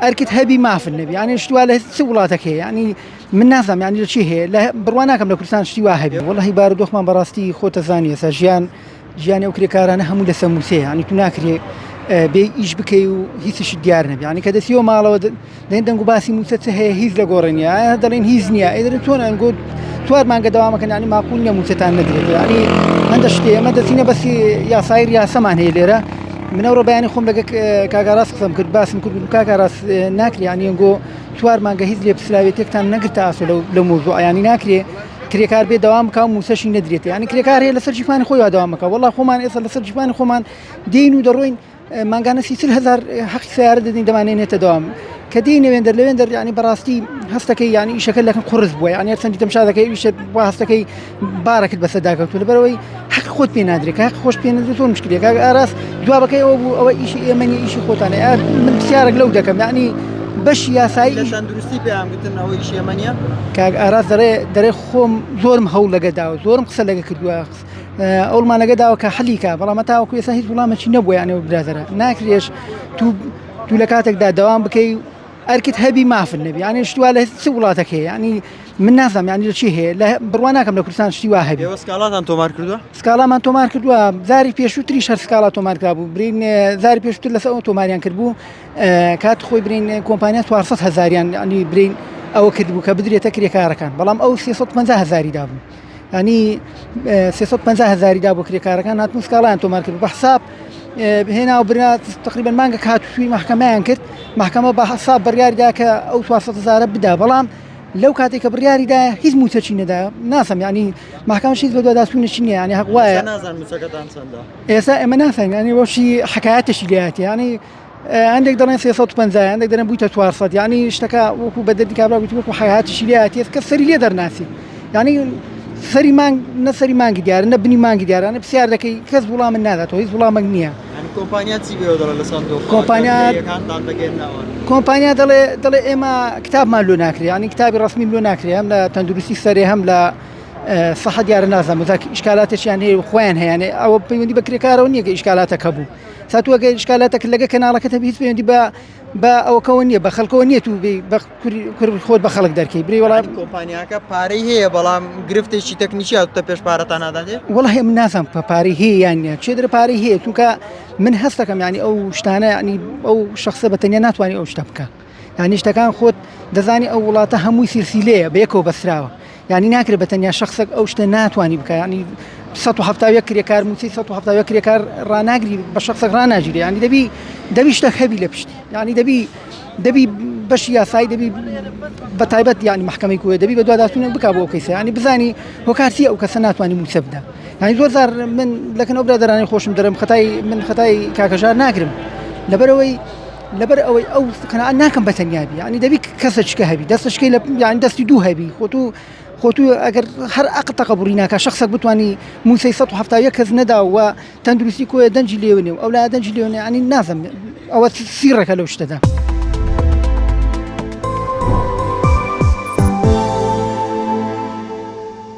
أركت هبي ما في النبي يعني اشتوى له سولاتك هي يعني من نازم يعني شيء هي لا برواناكم لكرسان اشتوى هبي والله بارد وخمان براستي خوت ثانية سجيان جياني أكري كارنا هم لسه موسى يعني تناكري بيش بكي وهيسش ديارنا يعني كده سيو ماله دندن قباسي موسى هي هيز لقورنيا هذا لين هيزنيا إذا تونا نقول توار ما قد دوامك يعني ما قلنا موسى ندري يعني عندش تي ما دسينا بس يا صاير يا سمان هي ليرة من أورو بياني خم لقى كاغراس قسم كرد باس ممكن كاغراس ناكري يعني نقول توار ما جهز لي بسلاوي تكتم نقدر تاسو لو موضوع يعني ناكري كريكار بي دوام كام موسش ندريت يعني كريكار هي لسر جفاني خويا دوامك والله خومان إصل لسر جفاني خومان دينو دروين ما كان سيسل هزار حق سيارة دين دمانين تدوام كدين ويندر يعني براستي هستكي يعني شكل لكن قرز بوي يعني أرسل تمشي هذا كي هستكي بارك بس داك وتقول بروي حق خود بينادرك حق خوش بينادرون مشكلة كأراس جوابك أو شيء يمني شيء خوت أنا من سيارة لودك يعني باش يا ساي لسان درستي بيام قلت لنا هو شيء يمنيا كأراس دري خوم زور مهول لقداو زور مقصل لقى كدوا أول ما لقداو كحليكا والله متى وكل سهيل والله ما شيء نبوي يعني وبرازرة ناكريش تو لكاتك دا دوام بكي أركت هبي ما في النبي يعني اشتوى له سولاتك هي يعني من نازم يعني شيء هي لا برواناكم لكرسان اشتوى هبي وسكالات أنتو ماركردوا سكالا ما أنتو ماركردوا زاري بيشو تريش هالسكالا تو ماركابو برين زاري بيشو تلا سو تو ماريان كربو كات خوي برين كومبانيات وارصت هزاريان يعني برين أو كربو كبدري تكري كاركان بلام أو سيصوت منزه هزاري دابو يعني سيصوت منزه هزاري دابو كري كاركان هات مسكالا أنتو ماركردوا بحساب هنا وبرنا تقريبا ما كات في محكمة ينكت محكمة بحساب بريار داك أو توصلت زارة بدا بلام لو كاتك برياري دا هيز موسى دا ناسم يعني محكمة شيء بدو دا سوين الشيء يعني هقوا نازل مسكت أنسان دا إيه مناسم يعني وشي حكايات الشيلات يعني عندك درنا سياسات بنزا عندك درنا بيوت توارصت يعني اشتكى وكو بدل كابلا بيتوقع حكايات الشيلات يذكر لي در ناسي يعني سري مان نسري مان قديار نبني مان قديار أنا بسيار لكي كذب ولا من هذا تويز ولا مجنية يعني كومبانيات سيبيو دل لساندو كومبانيات دل إما كتاب ما لوناكري يعني كتاب رسمي لوناكري هم لا تندرسي سري هم لا صحة ديار الناس مذاك إشكالاتش يعني خوانها يعني أو بيمدي بكري كارونية إشكالاتك أبو ساتوا إشكالاتك اللي كان على كتب هيس بيمدي با أو كونية بخل كونية تو بكر خود بخلق دركي بري ولا كومبانيا كباري هي بلا غرفتي شيء تكنيشيا تبيش بارتانا ده والله من ناسم باري هي يعني شدر باري هي توكا من هستكم يعني أو شتانا يعني أو شخص بتنينات واني أو شتبكا يعني اشتكان خود دزاني أو ولا تهمو يصير سيلية بيكو بسراوة يعني ناكر بتنيا شخصك أو شتنات واني بكا يعني سطو حفتا يكري كار موسي سطو حفتا يكري كار راناجري بشخصك راناجري يعني دبي اشتك هبي لبشتي يعني دبي باش يا ساي دبي بتايبت يعني محكمة كوي دبي بدو داسون بكابو كيسة يعني بزاني هو كارسي أو كسنات واني مسبدا يعني زور زار من لكن أبرا دراني خوش مدرم خطاي كاكجار ناكرم لبروي أو كنا ناكم بتنيابي يعني دبي كسرش كهبي دستش كي يعني دستي دو هبي خوتو أجر هر أقطع قبورينا كشخصك بتواني موسى سطو حفتا يكز ندا وتندرسي كوي دنجليوني أو لا دنجليوني يعني نازم أو سيرك لو اشتدا